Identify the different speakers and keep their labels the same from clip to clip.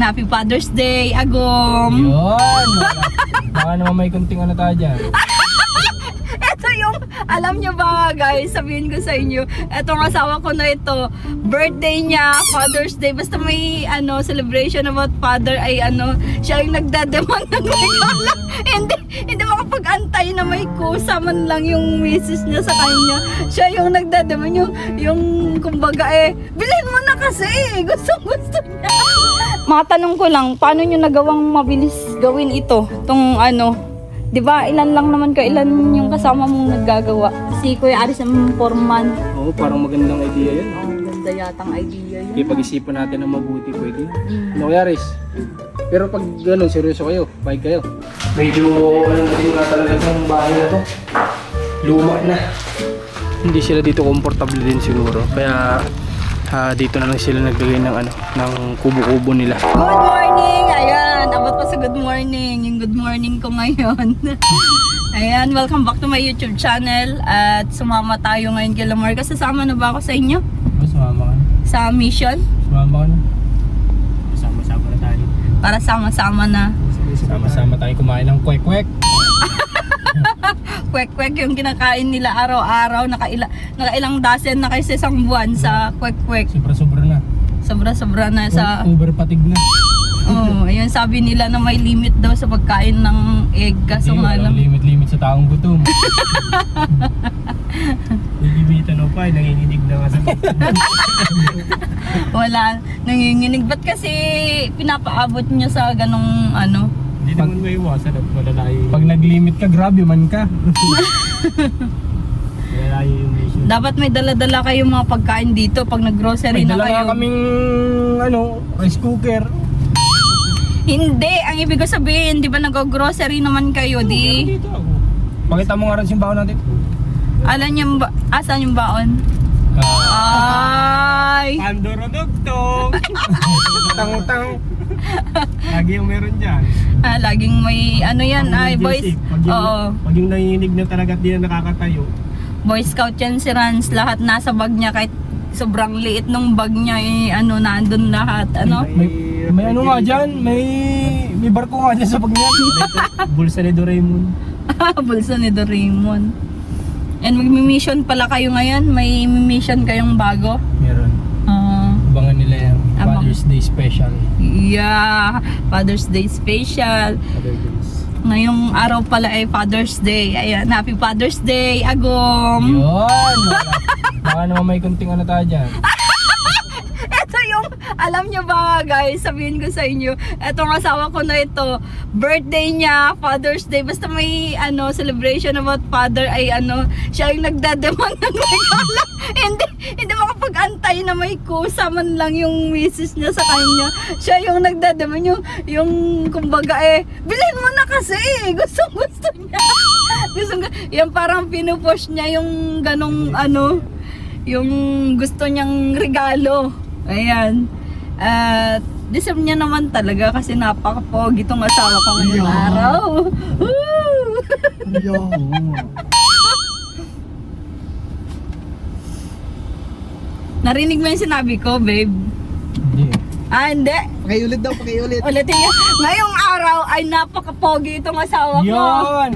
Speaker 1: Happy Father's Day, Agom!
Speaker 2: Yun! Baka naman may kunting ano tayo dyan.
Speaker 1: Ito yung, alam nyo ba guys, sabihin ko sa inyo, etong asawa ko na ito, birthday niya, Father's Day, basta may celebration about father ay siya yung nagdademand ng regalo. Hindi makapag-antay na may kusa man lang yung misis niya sa kanya. Siya yung nagdademand, yung kumbaga bilhin mo na kasi, gusto niya. Matanong ko lang, paano nyo nagawang mabilis gawin ito? Itong di ba ilan lang naman ilan yung kasama mong naggagawa? Si Kuya Aris ang foreman.
Speaker 2: Oo, parang magandang idea yun.
Speaker 1: Ganda yatang idea yun.
Speaker 2: Okay, pag-isipan natin ng mabuti pwede. Ano kaya, Aris? Pero pag gano'n, seryoso kayo, bike kayo. Medyo, na talaga itong bahay na to. Luma na. Hindi sila dito comfortable din siguro. Kaya, dito na lang sila naglagay ng kubo-kubo nila.
Speaker 1: Good morning! Ayan, abot pa sa good morning. Yung good morning ko ngayon. Ayan, welcome back to my YouTube channel. At sumama tayo ngayon kay Lamar. Kasama na ba ako sa inyo?
Speaker 2: Sumama ka na.
Speaker 1: Sa mission?
Speaker 2: Sumama ka na. Sama-sama na tayo.
Speaker 1: Para sama-sama na.
Speaker 2: Sama-sama tayo kumain ng kwek-kwek.
Speaker 1: Kwek-kwek yung kinakain nila araw-araw. Nakailang dozen na kayo sa isang buwan sa kwek-kwek.
Speaker 2: Sobra-sobra na.
Speaker 1: Sobra-sobra na sa...
Speaker 2: Uber patig na.
Speaker 1: Oo, ayun sabi nila na may limit daw sa pagkain ng egg. Kaso nga lang.
Speaker 2: Limit sa taong gutom. Ibibitan o pa, nanginginig na nga sa
Speaker 1: Wala, nanginginig. Ba't kasi pinapaabot niya sa ganong
Speaker 2: Hindi naman may iwasan at malalayo. Pag nag-limit ka, grabe man ka. Malalayo yung mission.
Speaker 1: Dapat may dala-dala kayong mga pagkain dito pag nag-grocery na
Speaker 2: May dala
Speaker 1: kayo.
Speaker 2: nga kaming rice cooker.
Speaker 1: Hindi, ang ibig ko sabihin, di ba nag-grocery naman kayo, di?
Speaker 2: Dito ako. Pakita mo nga rin yung baon natin.
Speaker 1: Alam niyo, asan yung baon? Ay!
Speaker 2: Pandoro dugtong! Tang-tang! Lagi yung meron dyan.
Speaker 1: Laging may yan, ay boys. Oo.
Speaker 2: Pag yung nanginginig na talaga at di na nakakatayo.
Speaker 1: Boy Scout yan si Rans, lahat nasa bag niya kahit sobrang liit nung bag niya nandun lahat,
Speaker 2: May nga dyan, may barko nga dyan sa pag niyan. Bulsa ni Doraemon.
Speaker 1: Bulsa ni Doraemon. And mag-mission pala kayo ngayon, may mission kayong bago.
Speaker 2: Meron. Abangan nila yung Father's Day special.
Speaker 1: Yeah, Father's Day special. Ngayong araw pala ay Father's Day. Ayan, Happy Father's Day, Agom!
Speaker 2: Yun! Baka naman may kunting ano tayo dyan.
Speaker 1: Ito yung, alam nyo ba guys, sabihin ko sa inyo, etong asawa ko na ito, birthday niya, Father's Day, basta may celebration about father ay siya yung nagdademand ng regalo. Hindi makapag-antay na may kusa man lang yung misis niya sa kanya. Siya yung nagdademand, yung kumbaga bilhin mo na kasi, gusto niya. Yan parang pinupush niya yung ganong yung gusto niyang regalo. Ayan. At deserve niya naman talaga kasi napaka-pogi itong asawa ko ngayong araw. Narinig mo yung sinabi ko, babe?
Speaker 2: Hindi.
Speaker 1: Hindi.
Speaker 3: Pakiulit daw, pakiulit.
Speaker 1: Ulitin niya. Ngayong araw ay napaka-pogi itong asawa ko.
Speaker 2: Yun!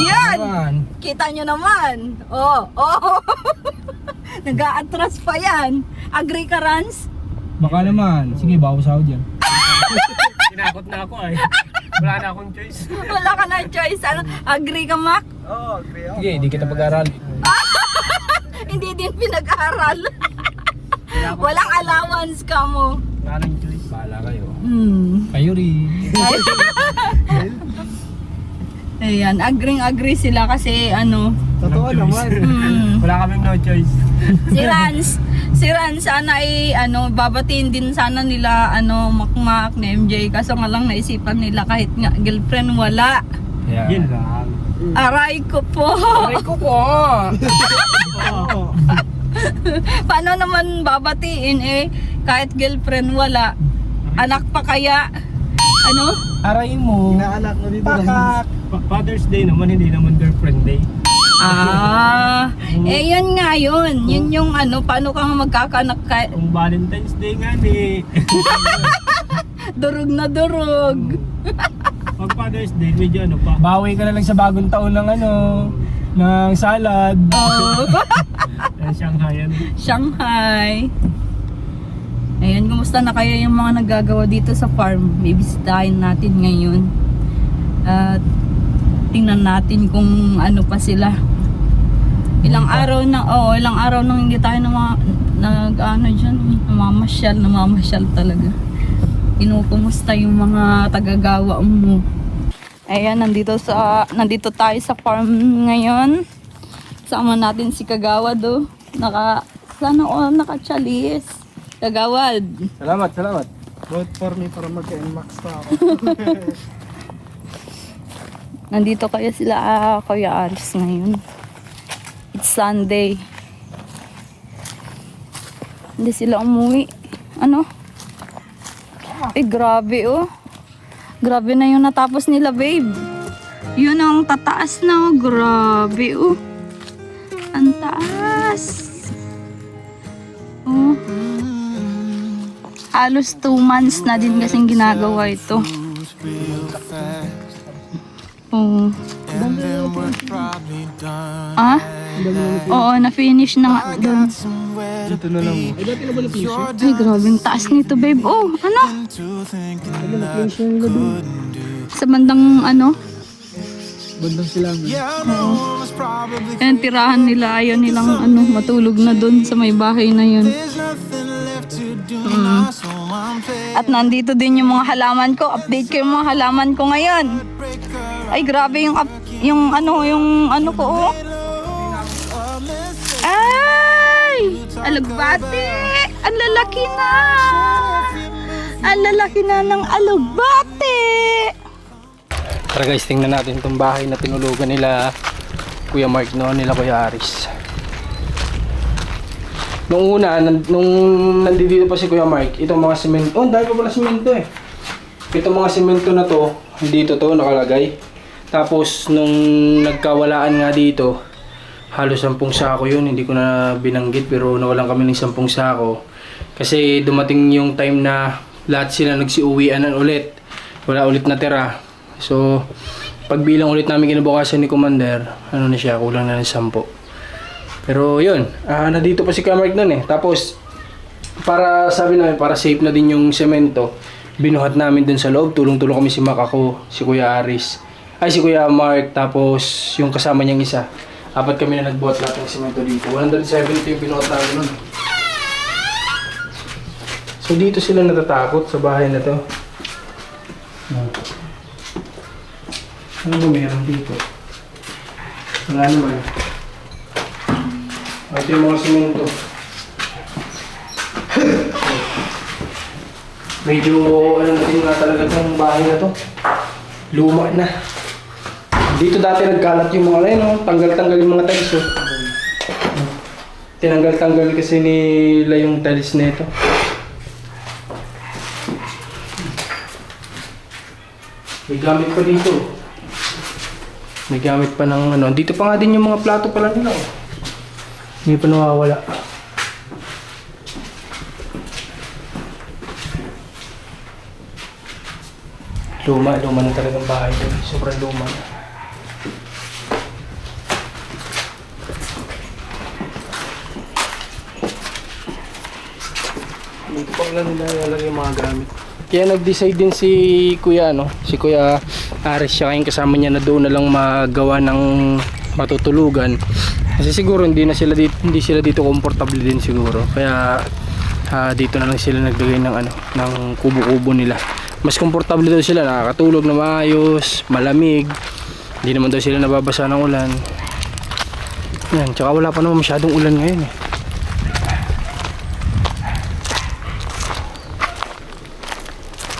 Speaker 1: Yan!
Speaker 2: Yun!
Speaker 1: Kita nyo naman. Oh. Nag-a-atras pa yan. Agree ka, Rans?
Speaker 2: Baka naman. Sige, bawas ako dyan.
Speaker 3: Tinakot na ako ay. Wala na akong choice.
Speaker 1: Wala ka na choice. Agree ka, Mac?
Speaker 3: Oo, agree ako.
Speaker 2: Sige, hindi kita pag-aral.
Speaker 1: Hindi din pinag-aral. Walang allowance ka mo.
Speaker 3: Wala nang choice.
Speaker 2: Bahala kayo.
Speaker 1: Hmm.
Speaker 2: Kayo rin.
Speaker 1: Ayan, agree sila kasi
Speaker 3: Totoo naman.
Speaker 2: Wala kaming no choice.
Speaker 1: si Rans sana ay babatiin din sana nila Makmak ni MJ kaso nga lang naisipan nila kahit nga girlfriend wala.
Speaker 2: Yeah.
Speaker 3: Yun lang.
Speaker 1: Aray ko po.
Speaker 2: Aray ko po!
Speaker 1: Paano naman babatiin kahit girlfriend wala? Anak pa kaya?
Speaker 2: Aray mo.
Speaker 3: Inaanak mo dito lang.
Speaker 2: Pakak!
Speaker 3: Father's Day naman, hindi naman girlfriend day.
Speaker 1: Yan nga yun. Yun yung paano ka magkakanak ka?
Speaker 3: Kung Valentine's Day nga
Speaker 1: durog na durog.
Speaker 3: Pag Father's Day, medyo ano pa.
Speaker 2: Bawi ka na lang sa bagong taon ng ng salad.
Speaker 1: Oh.
Speaker 3: Shanghai yan.
Speaker 1: Shanghai. Ayan, kumusta na kaya yung mga nagagawa dito sa farm? Bibisitahin natin ngayon. At tingnan natin kung ano pa sila. Ilang araw nang hindi tayo namamasyal talaga. Kinukumusta yung mga tagagawa mo. Ayan, nandito tayo sa farm ngayon. Sama natin si Kagawad do. Naka-chalis. Kagawad.
Speaker 2: Salamat. Vote for me para mag-NMAX pa ako.
Speaker 1: Nandito kaya sila Kuya Aris ngayon. It's Sunday. Hindi sila umuwi. Ano? Grabe oh. Grabe na yung natapos nila, babe. Yun ang tataas na oh. Grabe oh. Ang taas. Oh. Halos 2 months na din kasing ginagawa ito. Oh. Ah? Oo, na-finish na nga doon.
Speaker 2: Dito na lang. Ay, dati na ba na-finish yun?
Speaker 1: Ay, grabe ang taas nito, babe. Oh, ano?
Speaker 2: Ano na-finish yung gabi?
Speaker 1: Sa bandang ano?
Speaker 2: Bandang silangan.
Speaker 1: Ayan, tirahan nila. Ayaw nilang matulog na doon sa may bahay na yun. At nandito din yung mga halaman ko. Update ko yung mga halaman ko ngayon. Ay, grabe yung ano ko, oh. Ay! Alugbati! Ang lalaki na! Ang lalaki na ng alugbati!
Speaker 2: Tara guys, tingnan natin itong bahay na tinulugan nila Kuya Mark noon, nila Kuya Aris. Nung una, nung nandito pa si Kuya Mark, itong mga semento, dahil pa pala semento eh. Itong mga semento na to, dito to nakalagay. Tapos nung nagkawalaan nga dito, halos 10 sako yun, hindi ko na binanggit pero nawalan kami ng 10 sako. Kasi dumating yung time na lahat sila nagsiuwian ulit. Wala ulit natira. So, pagbilang ulit namin kinabukasan ni Commander, ano na siya, kulang na ng 10. Pero yun, nandito pa si Kuya Mark nun eh. Tapos, para sabi namin, para safe na din yung semento, binuhat namin dun sa loob. Tulong-tulong kami si Mac ako, si Kuya Aris. Ay, si Kuya Mark, tapos yung kasama niyang isa. 4 kami na nagbuhat lahat ng semento dito. 170 yung binuhat namin nun. So, dito sila natatakot sa bahay na to. Ano ba meron dito? Wala naman. Ito yung mga semento. Medyo ano natin nga talaga itong bahay na to. Luma na. Dito dati nagkalat yung mga tanggal-tanggal yung mga tiles. Tinanggal-tanggal kasi nila yung tiles nito. May gamit pa dito. May gamit pa ng ano. Dito pa nga din yung mga plato pala nila. Hindi pa nawawala. Luma na talagang bahay ko. Sobrang luma na. Dito pa lang nila nilalagay yung mga gamit. Kaya nag-decide din si Kuya si Kuya Aris siya kayong kasama niya na doon na lang magawa ng matutulugan. Kasi siguro hindi sila dito komportable din siguro. Kaya dito na lang sila naglagay ng ng kubo-kubo nila. Mas komportable daw sila, nakakatulog na maayos, malamig. Hindi naman daw sila nababasa ng ulan. Yan, tsaka wala pa naman masyadong ulan ngayon eh.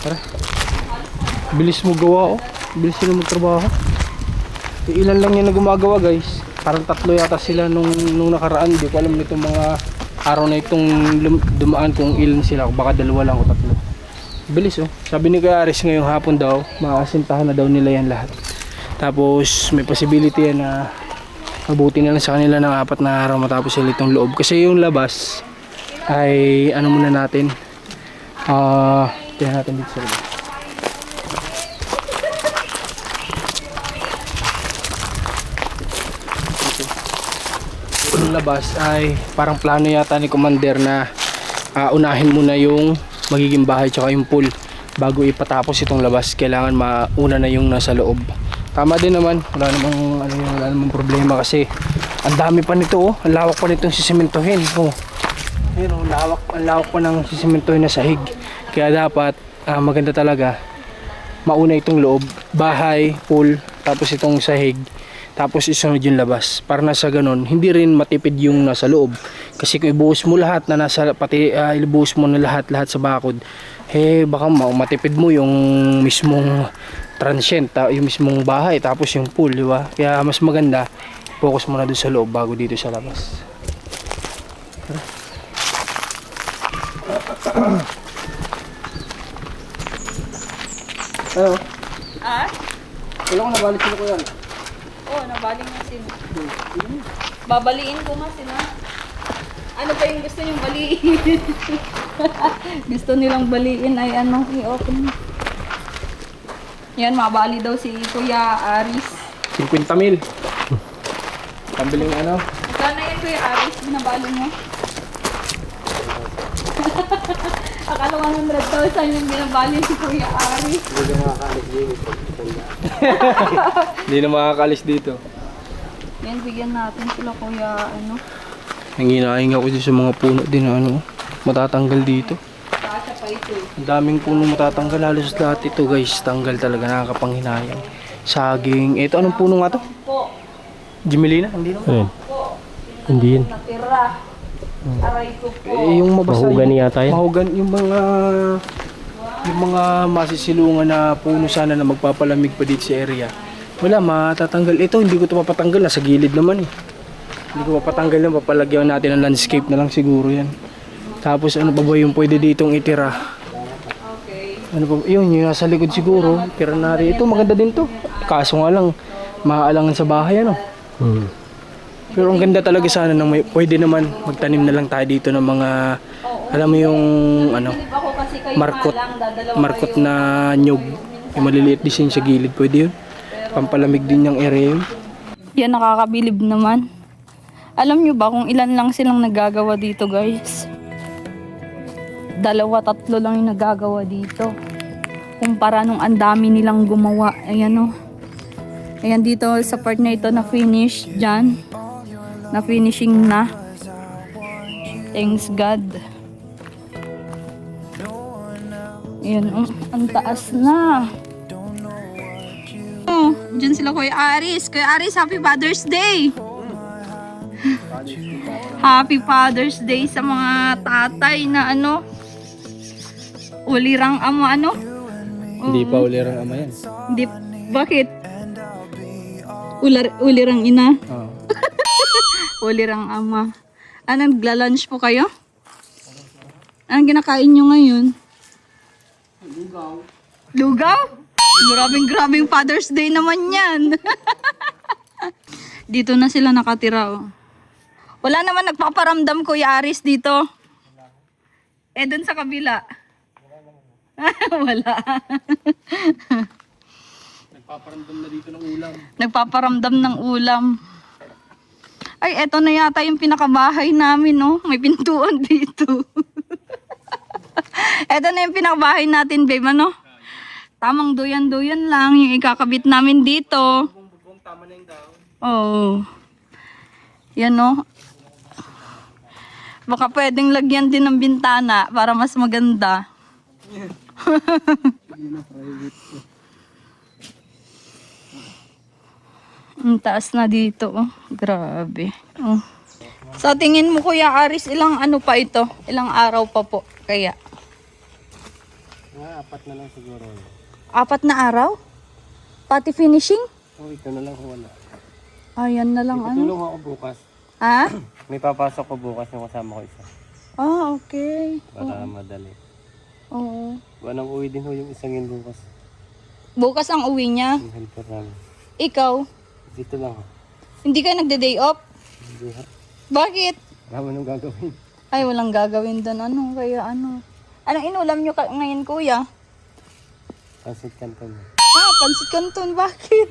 Speaker 2: Tara. Bilis mo gawa bilis sila magtrabaho. Ilan lang yung na gumagawa guys. Parang 3 yata sila nung nakaraan. Di ko alam nitong mga araw na itong dumaan kung ilan sila. Baka 2 lang o 3. Bilis Sabi ni Kuya Aris ngayong hapon daw, maasintahan na daw nila yan lahat. Tapos may possibility yan na mabuti na lang sa kanila ng 4 na araw matapos sila itong loob. Kasi yung labas ay muna natin. Tingnan natin dito sa labas. Yung labas ay parang plano yata ni Commander na unahin muna yung magiging bahay tsaka yung pool bago ipatapos itong labas. Kailangan mauna na yung nasa loob. Tama din naman, wala namang problema kasi ang dami pa nito, oh. Ang lawak pa nitong sisimentohin, oh. Ayun, oh, ang lawak pa ng sisimentohin na sahig. Kaya dapat maganda talaga mauna itong loob, bahay, pool, tapos itong sahig, tapos isunod yung labas. Para nasa ganon, hindi rin matipid yung nasa loob. Kasi kung ibuhos mo lahat na ibuhos mo na lahat sa bakod, baka matipid mo yung mismong transient, yung mismong bahay, tapos yung pool, di ba? Kaya mas maganda, focus mo na doon sa loob bago dito sa labas. Ano?
Speaker 1: Ah?
Speaker 2: Wala ko nabalik sila ko yan.
Speaker 1: Oo, nabaling na sila. Babaliin ko nga sila. Ano pa yung gusto niyong baliin? Gusto nilang baliin ay ano, i-open. Yan, mabali daw si Kuya Aris.
Speaker 2: 50,000. Pambiling ano?
Speaker 1: Magkano yan Kuya Aris? Binabali mo? Akala 100,000 yung binabali si Kuya Aris.
Speaker 2: Hindi na makakalis dito.
Speaker 1: Yan, bigyan natin sila Kuya ano.
Speaker 2: Nanginahinga ako sa mga puno din na ano, matatanggal dito.
Speaker 1: Kasha pa ito.
Speaker 2: Ang daming puno matatanggal, halos lahat ito guys, tanggal talaga, nakakapanghinayang. Saging, ito anong puno nga to?
Speaker 1: Po.
Speaker 2: Gimelina? Hindi naman.
Speaker 1: Po.
Speaker 3: Hindi yun.
Speaker 1: Natira. Aray ko po.
Speaker 2: Yung mabasa.
Speaker 3: Mahogany yata yan.
Speaker 2: Mahugan, yung mga masisilungan na puno sana na magpapalamig pa dito sa area. Wala, matatanggal. Ito, hindi ko ito papatanggal, nasa gilid naman eh. Hindi ko papatanggal yan, papalagyan natin ng landscape na lang siguro yan. Tapos ano pa ba yung pwede ditong itira?
Speaker 1: Okay.
Speaker 2: Ano pa, yun, yung nasa likod siguro, tira natin. Ito, maganda din to. Kaso nga lang, maaalangan sa bahay ano. Pero ang ganda talaga sana nang pwede naman magtanim na lang tayo dito ng mga, alam mo yung ano,
Speaker 1: Ako kasi kayo
Speaker 2: markot,
Speaker 1: lang, dadalawa
Speaker 2: markot na nyug. Yung maliliit design sa gilid, pwede yun. Pampalamig din yung area yun.
Speaker 1: Yan, nakakabilib naman. Alam nyo ba kung ilan lang silang nagagawa dito, guys? 2, 3 lang yung nagagawa dito. Kumpara nung ang dami nilang gumawa. Ayan o. Ayan dito sa part na ito na finish dyan. Na finishing na. Thanks God. Ayan o. Ang taas na. Oh, dyan sila Kuya Aris. Kuya Aris, Happy Father's Day! Happy Father's Day sa mga tatay na ano, ulirang ama ano?
Speaker 2: Hindi pa ulirang ama yan.
Speaker 1: Hindi, bakit? Ulirang ina?
Speaker 2: Oh.
Speaker 1: Ulirang ama. Anong nagla-lunch po kayo? Anong kinakain nyo ngayon? Lugaw. Lugaw? Grabing Father's Day naman yan. Dito na sila nakatira oh. Wala naman nagpaparamdam Kuya Aris dito. Dun sa kabila. Wala.
Speaker 2: Nagpaparamdam na dito ng ulam.
Speaker 1: Nagpaparamdam ng ulam. Ay, eto na yata yung pinakabahay namin, no? May pintuan dito. Eto na yung pinakabahay natin, babe, ano? Tamang duyan-duyan lang yung ikakabit namin dito.
Speaker 2: Tama na yung daw.
Speaker 1: Oo. Yan, no? Baka pwedeng lagyan din ng bintana para mas maganda. Ang taas na dito, oh. Grabe. Oh. Sa tingin mo, Kuya Aris, ilang ano pa ito? Ilang araw pa po? Kaya?
Speaker 3: 4 na lang siguro.
Speaker 1: 4 na araw? Pati finishing?
Speaker 3: Oh, ito na lang kung wala.
Speaker 1: Ayan na lang, ano?
Speaker 3: Tulong ako bukas.
Speaker 1: Ha?
Speaker 3: May papasok ko bukas yung kasama ko isa.
Speaker 1: Ah, okay.
Speaker 3: Para madali.
Speaker 1: Oo.
Speaker 3: Walang uwi din ho yung isang yun bukas.
Speaker 1: Bukas ang uwi niya.
Speaker 3: Yung helper namin.
Speaker 1: Ikaw,
Speaker 3: Dito lang ho.
Speaker 1: hindi ka nagde-day off?
Speaker 3: Hindi ha.
Speaker 1: Bakit?
Speaker 3: Wala nang gagawin.
Speaker 1: Ay, walang gagawin doon. Ano? Kaya ano? Anong inulam nyo ngayon, kuya?
Speaker 3: Pansit kanton.
Speaker 1: Ah, pansit canton. Bakit?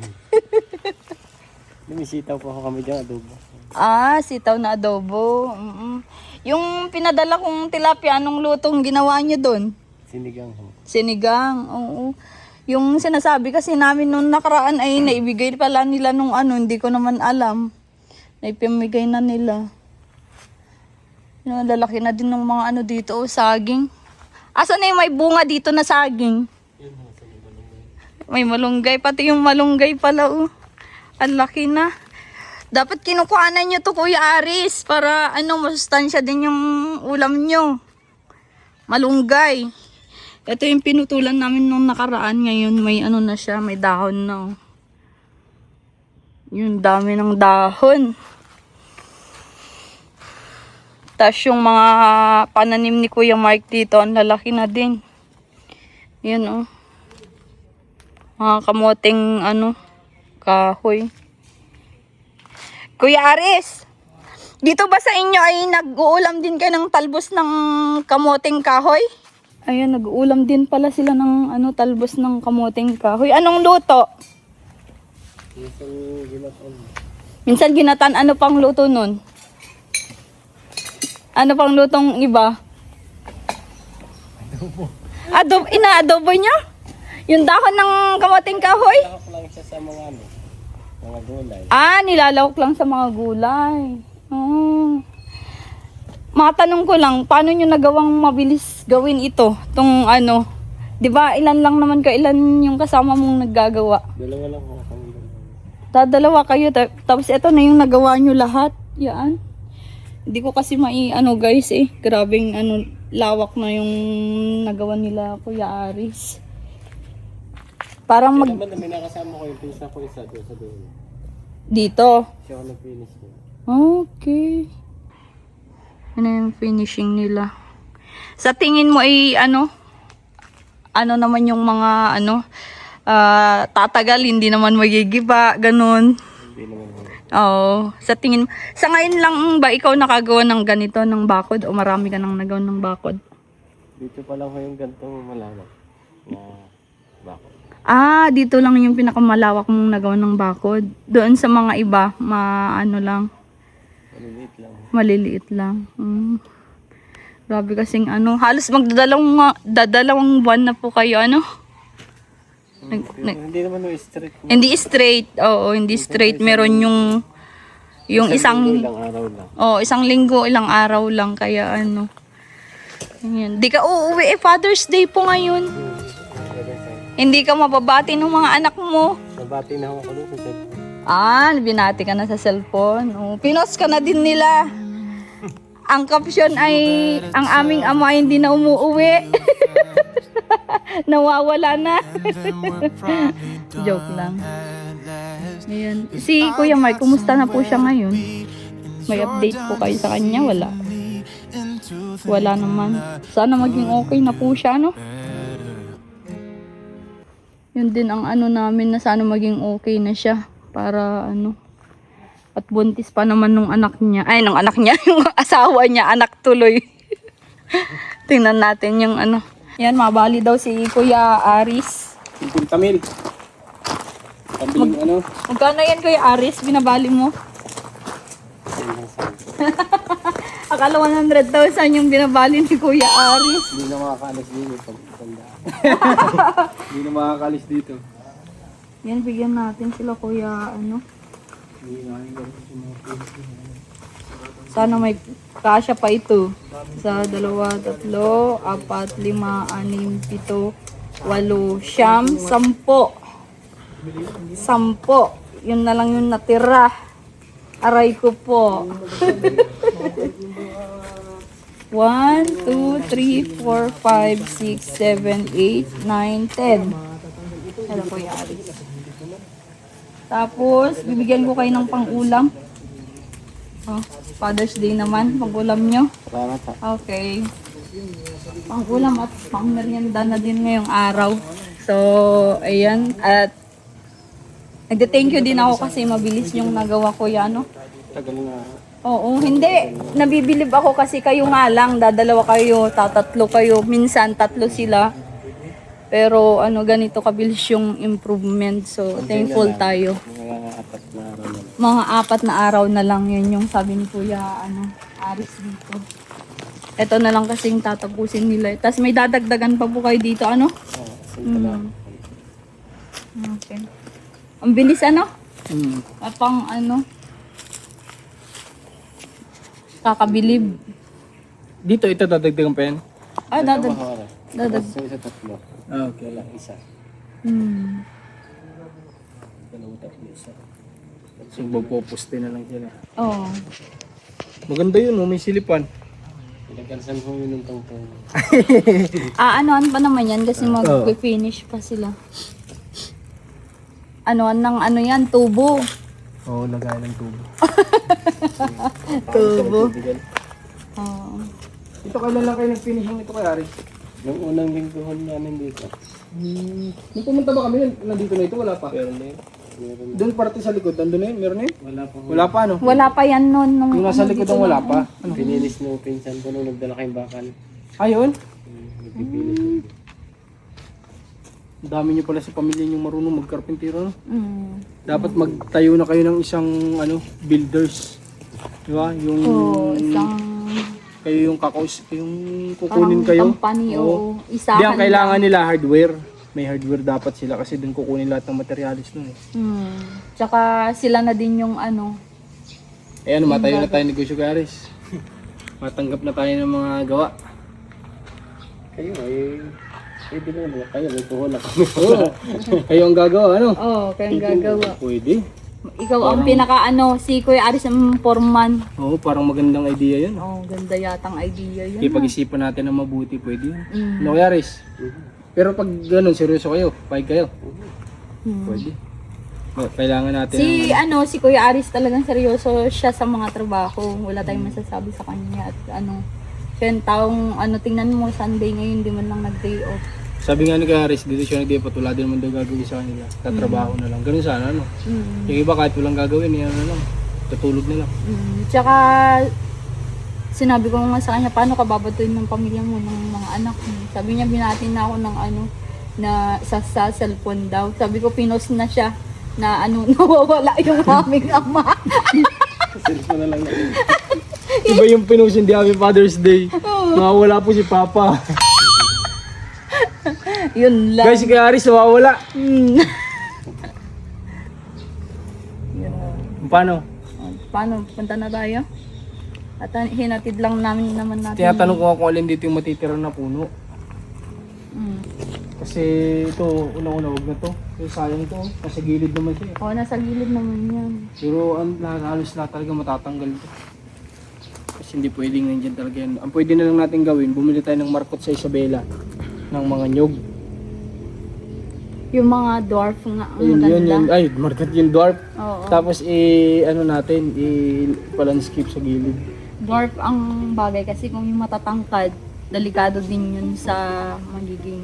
Speaker 3: Lumisitaw po ako kami dyan, adobo.
Speaker 1: Ah, sitaw na adobo. Yung pinadala kong tilapia, anong lutong ginawa nyo doon?
Speaker 3: Sinigang ho.
Speaker 1: Sinigang, oo. Yung sinasabi kasi namin nung nakaraan ay naibigay pala nila nung ano, hindi ko naman alam. Naipamigay na nila. Yung lalaki na din ng mga ano dito, oh, saging. Asa na yung may bunga dito na saging? May malunggay, pati yung malunggay pala, oh. Ang laki na. Dapat kinukuhanan nyo to, Kuya Aris, para ano, masustansya din yung ulam nyo. Malunggay. Ito yung pinutulan namin nung nakaraan. Ngayon may ano na siya, may dahon na. Oh. Yung dami ng dahon. Tapos yung mga pananim ni Kuya Mark dito, ang lalaki na din. Yun oh. Mga kamoting ano, kahoy. Kuya Aris, dito ba sa inyo ay nag-uulam din kayo ng talbos ng kamoting kahoy? Ayan, nag-uulam din pala sila ng ano, talbos ng kamoting kahoy. Anong luto?
Speaker 3: Minsan ginatan.
Speaker 1: Minsan ginatan, ano pang luto nun? Ano pang lutong iba? Adobo. Ina-adobo nyo? Yung dahon ng kamoting kahoy?
Speaker 3: Lakap lang siya sa mga ano, mga gulay.
Speaker 1: Ah, nilalawak lang sa mga gulay. Oh. Matanong ko lang, paano nyo nagawang mabilis gawin ito? Tong ano, di ba ilan lang naman ilan yung kasama mong naggagawa?
Speaker 3: Dalawa lang ho kami dalawa.
Speaker 1: Dadalawa kayo, tapos ito na yung nagawa nyo lahat. Yan. Hindi ko kasi ano guys eh. Grabing ano, lawak na yung nagawa nila Kuya Aris. Parang
Speaker 3: Kaya naman na may nakasama ko yung pinsa ko isa doon sa doon.
Speaker 1: dito.
Speaker 3: Siya ako nag-finish ko.
Speaker 1: Okay. Ano yung finishing nila? Sa tingin mo ay ano naman yung mga ano, tatagal, hindi naman magigiba, ganun.
Speaker 3: Hindi naman ho.
Speaker 1: Oo. Sa tingin, sa ngayon lang ba ikaw nakagawa ng ganito, ng bakod? O marami ka nang nagawa ng bakod?
Speaker 3: Dito pa lang ho yung gantong malawak na bako.
Speaker 1: Ah, dito lang yung pinakamalawak mong nagawa ng bakod. Doon sa mga iba, ano lang,
Speaker 3: Maliliit lang.
Speaker 1: maliliit lang. Grabe kasing ano, halos dadalawang buwan na po kayo, ano?
Speaker 3: Hindi naman ho straight.
Speaker 1: Hindi straight, oo, hindi straight. Meron yung isang,
Speaker 3: Ilang araw lang.
Speaker 1: isang linggo, ilang araw lang, kaya ano. Ayan. Di ka uuwi Father's Day po ngayon. Hindi ka mababati ng mga anak mo.
Speaker 3: Nabati na ako doon sa cellphone.
Speaker 1: Ah, binati ka na sa cellphone. Oh, pinost ka na din nila. Ang caption ay, ang aming ama ay hindi na umuuwi. Nawawala na. Joke lang. Ayan. Si Kuya Mark, kumusta na po siya ngayon? May update po kayo sa kanya? Wala. Wala naman. Sana maging okay na po siya, no? Yun din ang ano namin, na sana maging okay na siya. Para ano. At buntis pa naman nung anak niya. Ay, nung anak niya. Yung asawa niya, anak tuloy. Tingnan natin yung ano. Yan, mabali daw si Kuya Aris.
Speaker 3: 50 mil. Pabiling ano?
Speaker 1: Magkano yan, Kuya Aris? Binabali mo? Akala 100,000 yung binabali ni Kuya Aris.
Speaker 3: Hindi na makakalis dito pag tanda. Hindi na makakalis dito.
Speaker 1: Yan, bigyan natin sila Kuya, ano. Sana may kasya pa ito. Sa 2, 3, 4, 5, 6, 7, 8, 9, 10, 11, 10. 10. Yun na lang yung natira. Aray ko po. 1, 2, 3, 4, 5, 6, 7, 8, 9, 10. Hello, Kuya Aris. Tapos, bibigyan ko kayo ng pang-ulam. Oh, Father's Day naman, pang-ulam nyo.
Speaker 3: Salamat ha.
Speaker 1: Okay. Pang-ulam at pang-merienda na din ngayong araw. So, ayan. At, nagde-thank you din ako kasi mabilis yung nagawa ko yan, no?
Speaker 3: Tagal na.
Speaker 1: Oo, hindi. Nabibilib ako kasi kayo nga lang, dadalawa kayo, tatatlo kayo, minsan tatlo sila. Pero ano, ganito kabilis yung improvement. So, thankful tayo. Mga 4 na araw na lang yun yung sabi ni Kuya Aris dito. Ito na lang kasing tatapusin nila. Tapos may dadagdagan pa po kayo dito, ano? Okay. Ang bilis ano? Pang ano? Kakabilib.
Speaker 2: Dito, ito dadagdagan pa yan?
Speaker 1: Dadag.
Speaker 3: Isa tatlo.
Speaker 2: Okay.
Speaker 3: Wala isa.
Speaker 2: Dalawa tatlo isa. So, magpoposte na lang sila.
Speaker 1: Oo.
Speaker 2: Maganda yun, may silipan.
Speaker 3: Pinagkansan ko yun ng tongtong.
Speaker 1: Anoan pa naman yan kasi mag-finish pa sila. Anoan ng ano yan, tubo.
Speaker 2: Oo, lagay ng tubo.
Speaker 1: Tubo. Oo.
Speaker 2: Ito kailan lang kayo nag-finishing ito kay Aris?
Speaker 3: Yung unang lingguhan namin dito.
Speaker 2: Nung pumunta ba kami, nandito na ito, wala pa?
Speaker 3: Meron na yun. Meron na.
Speaker 2: Doon parte sa likod, nandun na yun, meron na yun?
Speaker 3: Wala pa.
Speaker 2: Wala pa, ano?
Speaker 1: Wala pa yan nun. Nung,
Speaker 2: Yung nasa likod ang wala pa. Ano?
Speaker 3: Pinilis ng pinsan ko nung nagdala kayong bakal.
Speaker 2: Ayun.
Speaker 3: Nagpipilis.
Speaker 2: Ang dami niyo pala sa pamilya niyo marunong magkarpintero, no? Dapat
Speaker 1: Mm.
Speaker 2: magtayo na kayo ng isang, builders. Di ba? Yung,
Speaker 1: Isang
Speaker 2: kayo yung yung kukunin kayo.
Speaker 1: company o
Speaker 2: Hindi,
Speaker 1: isahan
Speaker 2: ang kailangan nila hardware. May hardware dapat sila kasi doon kukunin lahat ng materialis nun eh.
Speaker 1: Tsaka sila na din yung ano.
Speaker 2: Eh ano, matayo na tayo negosyo, Garis. Matanggap na tayo ng mga gawa.
Speaker 3: Kayo ay... Pwede na naman. Kayo may tuhon na kami.
Speaker 2: Oo. Kayo ang gagawa, ano?
Speaker 1: Oo, kayong gagawa.
Speaker 2: Pwede.
Speaker 1: Ikaw ang pinaka si Kuya Aris ang foreman.
Speaker 2: Oo, parang magandang idea yun.
Speaker 1: Ganda yatang idea yun.
Speaker 2: Ipag-isipan natin ng mabuti, pwede yun.
Speaker 1: Mm.
Speaker 2: Ano, Garis? Pero pag ganun, seryoso kayo, pahig kayo. Pwede. Kailangan natin
Speaker 1: Si Kuya Aris talagang seryoso siya sa mga trabaho. Wala tayong masasabi sa kanya at siya yung taong tingnan mo Sunday ngayon, di man lang nag-day off.
Speaker 2: Sabi nga ni Garis, dito siya nagdipat, wala din naman daw gagawin sa kanila. Tatrabaho na lang. Ganun sana, ano? Yung iba kahit walang gagawin, yan na lang. Tutulog na lang.
Speaker 1: Tsaka sinabi ko nga sa kanya, paano ka babatuin ng pamilya mo, ng mga anak mo? Sabi niya, binatin na ako ng na sa cellphone daw. Sabi ko, pinost na siya na nawawala yung aming ama.
Speaker 3: Cellphone na lang natin.
Speaker 2: Iba yung pinusin di Happy Father's Day. Nawawala po si Papa.
Speaker 1: Yun lang.
Speaker 2: Guys, si Garis nawawala. Paano?
Speaker 1: Paano? Punta na tayo? At hinatid lang naman natin.
Speaker 2: Tinatanong ko nga kung alin dito yung matitira na puno. Kasi ito, una-una, wag na to. Kasi sayang to. Nasa gilid naman siya.
Speaker 1: Oo, nasa gilid naman yan.
Speaker 2: Pero halos lahat talaga matatanggal to. Kasi hindi pwedeng nandiyan talaga yan. Ang pwede na lang natin gawin, bumili tayo ng markot sa Isabela. Ng mga nyog.
Speaker 1: Yung mga dwarf nga, ang
Speaker 2: Yun,
Speaker 1: maganda.
Speaker 2: ay, market yung dwarf.
Speaker 1: Oo.
Speaker 2: Tapos palanskip sa gilid.
Speaker 1: Dwarf ang bagay kasi kung yung matatangkad, delikado din yun sa magiging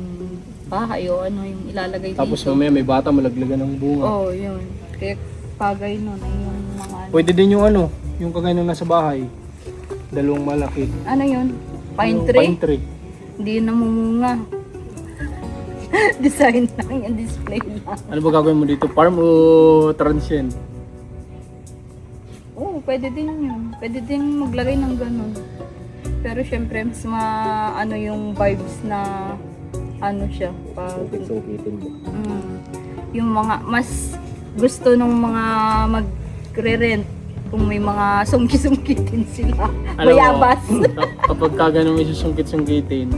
Speaker 1: bahay o yung ilalagay
Speaker 2: Tapos
Speaker 1: dito.
Speaker 2: mamaya may bata malaglagan ng bunga.
Speaker 1: Oo, yun. Kaya bagay nun ay yung mga
Speaker 2: Pwede din yung yung kagaya ng nasa bahay. Dalawang malaki.
Speaker 1: ano yun? Pine
Speaker 2: Yung
Speaker 1: tree?
Speaker 2: Pine tree.
Speaker 1: Hindi yun namumunga. Design lang yung display lang.
Speaker 2: Ano ba gagawin mo dito? Farm o transient?
Speaker 1: Oo, pwede din yun. Pwede din maglagay ng ganun. Pero syempre, mas yung vibes na siya. Pag,
Speaker 3: Sungkitin mo.
Speaker 1: yung mga, mas gusto nung mga magre-rent kung may mga sungki-sungkitin sila. Bayabas.
Speaker 2: Kapag kagano may susungkit-sungkitin,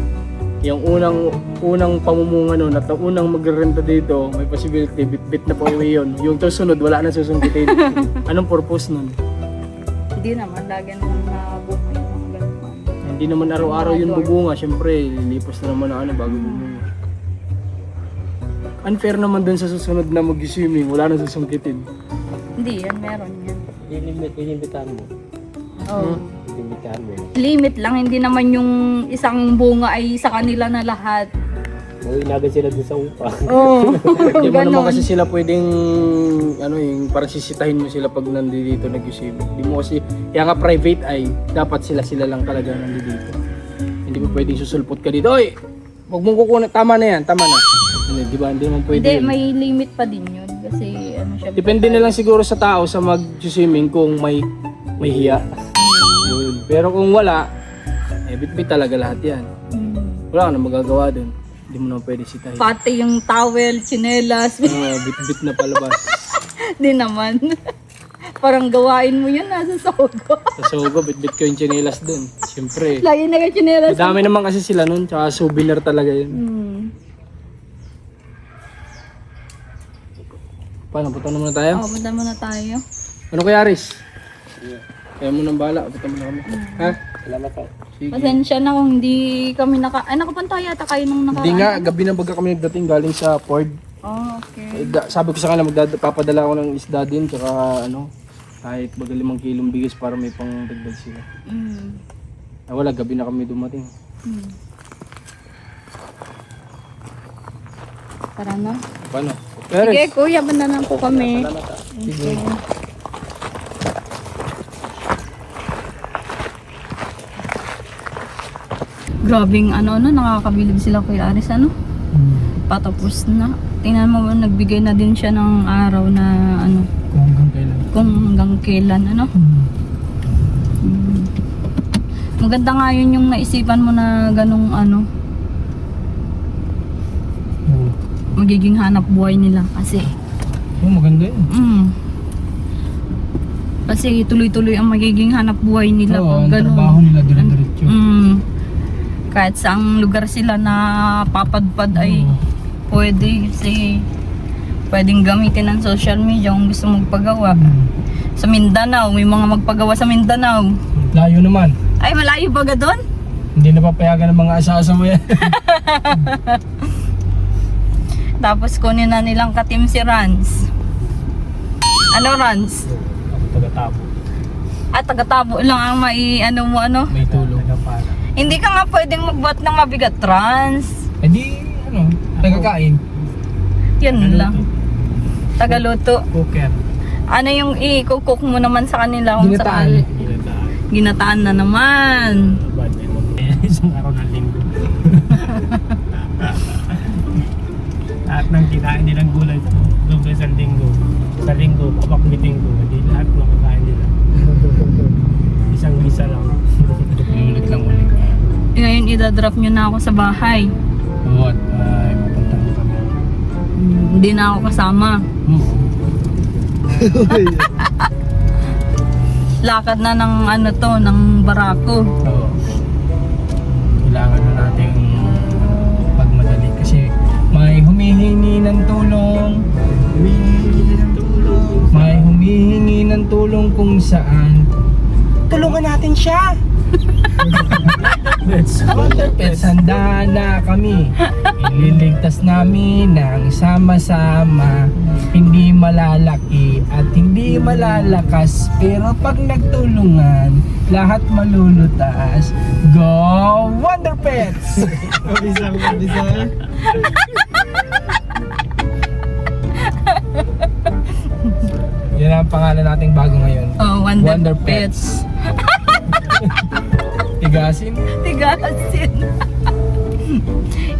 Speaker 2: yung unang pamumunga nun at ang unang magrerenta dito, may possibility, bit na po yun. Yung susunod, wala na susungkitin. Anong purpose nun?
Speaker 1: Hindi naman, lagi naman nabuhay yung mga ganun.
Speaker 2: Hindi naman araw-araw yung bubunga. Siyempre, lilipas na naman na bago bumunga. Unfair naman dun sa susunod na mag-swimming, wala na susungkitin.
Speaker 1: Hindi yan, meron yan.
Speaker 3: Ilimitahan mo.
Speaker 1: Oh.
Speaker 3: Ilimitahan mo.
Speaker 1: Limit lang, hindi naman yung isang bunga ay sa kanila na lahat.
Speaker 3: Inaga sila dun sa upa.
Speaker 1: Oo.
Speaker 2: Hindi mo naman
Speaker 1: Ganon.
Speaker 2: kasi sila pwedeng, ano yung parang sisitahin mo sila pag nandito nag-receive. Hindi mo kasi, kaya nga private ay, dapat sila lang talaga nandito. Hindi mo pwedeng susulpot ka dito. Oy! Huwag mong kukunan, tama na yan, tama na. Hindi, di ba? Hindi naman pwede
Speaker 1: Hindi,
Speaker 2: yun.
Speaker 1: may limit pa din yun. Kasi ano siya.
Speaker 2: Depende na lang siguro sa tao sa mag-swimming kung may hiya. Yun. Pero kung wala, bit-bit talaga lahat yan. Wala ka na magagawa dun. Hindi mo naman pwede sitahin.
Speaker 1: Pati yung towel, tsinelas.
Speaker 2: Bit-bit na palabas.
Speaker 1: Di naman. Parang gawain mo yun nasa Sogo.
Speaker 2: Sa Sogo, bit-bit ko yung chinelas dun. Siyempre.
Speaker 1: Lagi na yung tsinelas.
Speaker 2: Madami naman kasi sila nun, tsaka souvenir talaga yun. Paano, punta na muna tayo?
Speaker 1: Oh, punta muna tayo.
Speaker 2: Ano kaya, Aris? Kaya mo nang bala, punta muna kami. Ha?
Speaker 3: Salamat po.
Speaker 2: Sige.
Speaker 1: Pasensya na kung hindi kami nakapunta yata kayo nung
Speaker 2: Hindi nga, gabi na baga kami nagdating galing sa Ford.
Speaker 1: Oh, okay.
Speaker 2: Sabi ko sa kanila, papadala ko ng isda din, tsaka ano, kahit baga 5 kilong bigas para may pang dagdag sila. Wala, gabi na kami dumating.
Speaker 1: Tara na.
Speaker 2: Paano?
Speaker 1: Sige, kuya, banda na po kami.
Speaker 2: Sige.
Speaker 1: Grabing nakakabilib sila Kuya Aris, patapos na. Tingnan mo, nagbigay na din siya ng araw na
Speaker 2: Kung hanggang kailan.
Speaker 1: kung hanggang kailan, Maganda nga yun yung naisipan mo na ganong magiging hanap buhay nila kasi
Speaker 2: Maganda yun.
Speaker 1: kasi tuloy-tuloy ang magiging hanap buhay nila
Speaker 2: Oo, ang
Speaker 1: pag ganun.
Speaker 2: trabaho nila dire-diretso.
Speaker 1: Kahit saang lugar sila na papadpad ay pwede kasi pwedeng gamitin ng social media kung gusto magpagawa. Sa Mindanao, may mga magpagawa sa Mindanao.
Speaker 2: Layo naman.
Speaker 1: Ay, malayo ba ga doon?
Speaker 2: Hindi na papayagan ng mga asawa yan.
Speaker 1: Tapos kunin na nilang katim si Rans. Ano Rans?
Speaker 3: Taga-tabo.
Speaker 1: Taga-tabo lang ang
Speaker 2: May tulong.
Speaker 1: Hindi ka nga pwedeng magbuhat ng mabigat, Rans.
Speaker 2: Eh di, tagakain.
Speaker 1: Yun lang. Tagaluto.
Speaker 2: Cooker.
Speaker 1: Ano yung i-cook mo naman sa kanila kung
Speaker 2: Ginataan.
Speaker 1: sakali? Ginataan na naman.
Speaker 3: Isang araw ng linggo. Lahat ng kinain nilang gulay sa linggo. Sa linggo, papak linggo. Hindi lahat makakain nila. Isang isa lang.
Speaker 2: Ulit lang ulit.
Speaker 1: Ngayon idadrop nyo na ako sa bahay.
Speaker 2: Oo, at mapunta mo kami.
Speaker 1: Hindi na ako kasama. Lakad na ng ng barako.
Speaker 2: Oo. Kailangan na nating pagmadali kasi may humihingi ng tulong. May humihingi ng tulong kung saan. Tulungan natin siya! Pets, handa na kami. Ililigtas namin ng sama-sama. Hindi malalaki at hindi malalakas. Pero pag nagtulungan, lahat malulutas. Go Wonder Pets!
Speaker 3: Mabisa.
Speaker 2: Yan ang pangalan nating bago ngayon.
Speaker 1: Oh, Wonder Pets.
Speaker 2: Tigasin.
Speaker 1: Tigasin.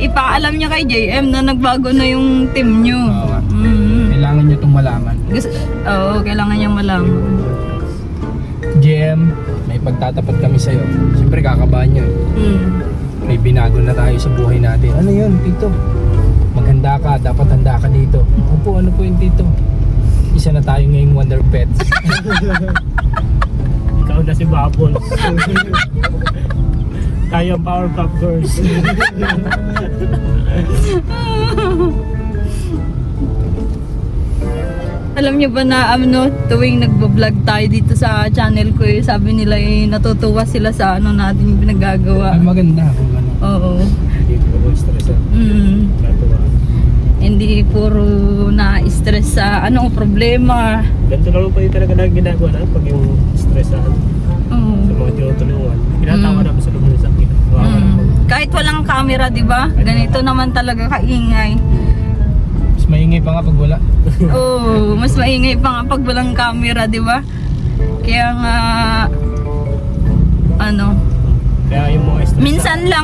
Speaker 1: Ipaalam niya kay JM na nagbago na yung team nyo.
Speaker 2: Oo. Kailangan nyo itong malaman.
Speaker 1: Oo, kailangan niyang malaman.
Speaker 2: Jem, may pagtatapat kami sa'yo. Siyempre kakabahan nyo. May binago na tayo sa buhay natin. Ano yun, Tito? Maghanda ka, dapat handa ka dito. Opo, ano po yun, Tito? Isa na tayo ngayong Wonder Pets.
Speaker 3: Ikaw na si Babon. Tayo ang Powerpuff Girls.
Speaker 1: Alam niyo ba na tuwing nagbo-vlog tayo dito sa channel ko, sabi nila natutuwa sila sa natin yung pinagagawa.
Speaker 2: Ay, maganda kung ano.
Speaker 1: Oo.
Speaker 3: Hindi ko stress. Natuwa.
Speaker 1: Hindi puro na-stress sa anong problema.
Speaker 3: Ganito lang pa yung talaga na ginagawa na pag yung stressahan
Speaker 1: Oo.
Speaker 3: sa mga tinutulungan. Pinatawa namin sa loob ng sakit.
Speaker 1: Kahit walang camera, di ba? Ganito naman talaga kaingay.
Speaker 2: Mas maingay pa nga pag wala.
Speaker 1: Oo, mas maingay pa nga pag walang camera, di ba? Kaya nga, ano,
Speaker 3: Kaya yung mga stress.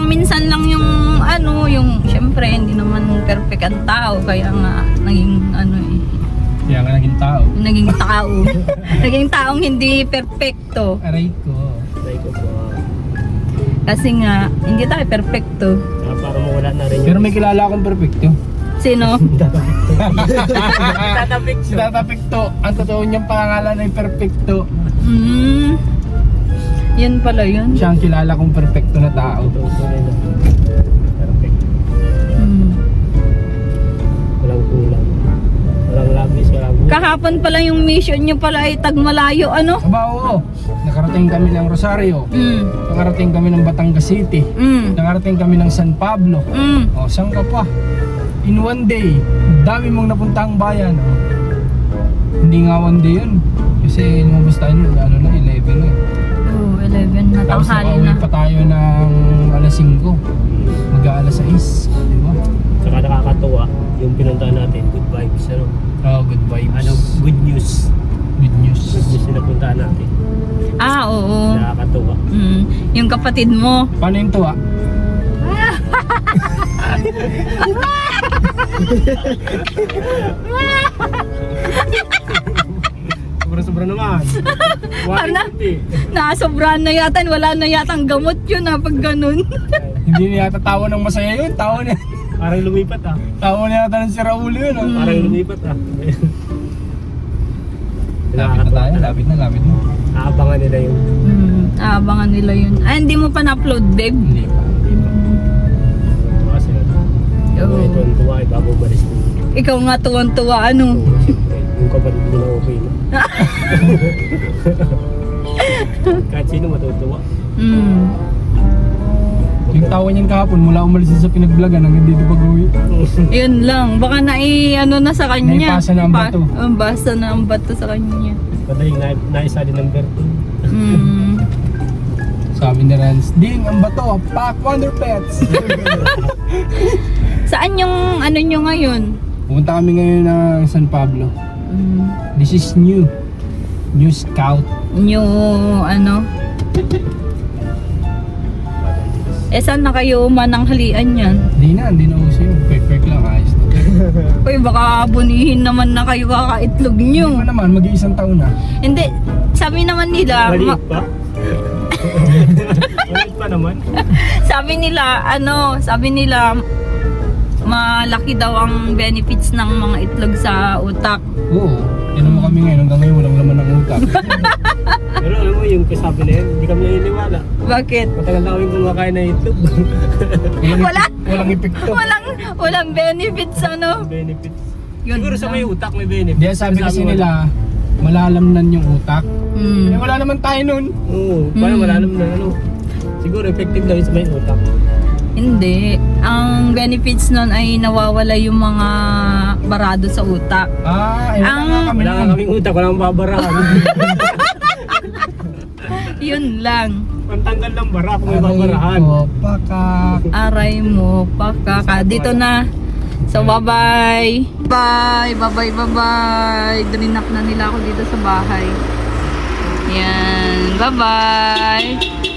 Speaker 1: minsan lang yung, ano, yung, syempre, hindi naman perfect ang tao. Kaya nga, naging, ano eh,
Speaker 2: Kaya nga naging tao.
Speaker 1: naging tao. Naging taong hindi perfecto.
Speaker 2: Aray ko.
Speaker 3: Try ko po.
Speaker 1: Kasi nga, hindi tayo perfecto.
Speaker 3: Para mawala na rin yung...
Speaker 2: Pero may kilala akong perfecto.
Speaker 1: Sino?
Speaker 3: Tatapik
Speaker 2: Si Tata Picto. Ang totoo niyang pangalan ay Perfecto.
Speaker 1: Yan pala yun.
Speaker 2: Siya ang kilala kong perfecto na tao.
Speaker 3: Perfect.
Speaker 1: Mm.
Speaker 3: Walang kulang. Walang labis, walang kulang.
Speaker 1: Kahapon pala yung mission nyo pala ay tagmalayo, ano?
Speaker 2: Aba, oo. Nakarating kami ng Rosario. Nakarating kami ng Batangas City. Nakarating kami ng San Pablo. O, saan ka pa? In one day, dami mong napuntang bayan. O. Hindi nga one day yun. Kasi lumabas tayo nun, ano na, 11 na.
Speaker 1: Oh, 11 na,
Speaker 2: Tapos
Speaker 1: tanghali
Speaker 2: nakauwi
Speaker 1: na.
Speaker 2: pa tayo ng alas 5. Mag-aalas 6. Di ba?
Speaker 3: Saka nakakatuwa, yung pinuntahan natin, good vibes, ano?
Speaker 2: Oh, good vibes.
Speaker 3: Ano, good news.
Speaker 2: Good news.
Speaker 3: Good news na napuntahan natin.
Speaker 1: Ah, oo.
Speaker 3: Nakakatuwa.
Speaker 1: Yung kapatid mo.
Speaker 2: Paano yung tuwa?
Speaker 3: Sobra-sobra naman.
Speaker 1: Ano?
Speaker 3: 150.
Speaker 1: Nakasobrahan na yata, wala na yata ang gamot yun pag ganun.
Speaker 2: Hindi niya yata tawa ng masaya yun. Tawa niya.
Speaker 3: Parang lumipat ah.
Speaker 2: Tawa niya yata ng si Raul yun. Ah.
Speaker 3: Parang lumipat ah.
Speaker 2: Lapit na tayo. Lapit na.
Speaker 3: Aabangan nila yung...
Speaker 1: Abangan nila yun. Ah, hindi mo pa na-upload, babe?
Speaker 2: Hindi pa.
Speaker 3: Tuwa sila.
Speaker 1: Oo.
Speaker 3: Ito ang tuwa, bago balis nila.
Speaker 1: Ikaw nga tuwan-tuwa, ano?
Speaker 3: Oo, siyempre. Yung kapatid mo na okay na. Kahit sino matutuwa.
Speaker 2: Yung tawa niyan kahapon mula umalis sa pinag-vlogan hanggang dito pag-uwi.
Speaker 1: Yun lang. Baka ano na sa kanya.
Speaker 2: Naipasa na ang bato.
Speaker 1: Basa na ang bato sa kanya.
Speaker 3: Madaling naisa din ng Berto.
Speaker 2: Sabi ni Rans, Ding, ang bato, pack Wonder Pets.
Speaker 1: Saan yung ano nyo ngayon?
Speaker 2: Pumunta kami ngayon ng San Pablo. This is new. New Scout.
Speaker 1: New ano? Saan na kayo mananghalian yan?
Speaker 2: Hindi na uso yun. Perfect lang, ayos na.
Speaker 1: Uy, baka bunihin naman na kayo kakaitlog nyo.
Speaker 2: Hindi pa naman, mag-iisang taon na.
Speaker 1: Hindi, sabi naman nila,
Speaker 3: Maliit pa? Maliit pa naman?
Speaker 1: sabi nila, malaki daw ang benefits ng mga itlog sa utak.
Speaker 2: Oo. Yan mo kami ngayon, hanggang ngayon walang laman ng utak.
Speaker 3: Pero alam mo yung kasabi na yun, hindi kami naniniwala.
Speaker 1: Bakit?
Speaker 3: Matagal na kami kumakain ng itlog.
Speaker 2: Walang epekto.
Speaker 1: Walang benefits, ano?
Speaker 3: Benefits.
Speaker 1: Yun
Speaker 3: Siguro sa
Speaker 1: lang.
Speaker 3: may utak may benefits.
Speaker 2: Diyan sabi kasi nila, malalamnan yung utak. Eh wala naman tayo nun.
Speaker 3: Oo, parang malalam na ano. Siguro effective daw yun sa may utak.
Speaker 1: Hindi. Ang benefits nun ay nawawala yung mga barado sa utak.
Speaker 2: Kami
Speaker 3: Wala nga kaming utak, walang babarahan.
Speaker 1: Yun lang.
Speaker 3: Pantanggal ng bara kung may babarahan.
Speaker 2: Pakak.
Speaker 1: Aray mo, pakaka. Dito na. So, bye-bye. Bye-bye. Drinak na nila ako dito sa bahay. Yan. Bye-bye.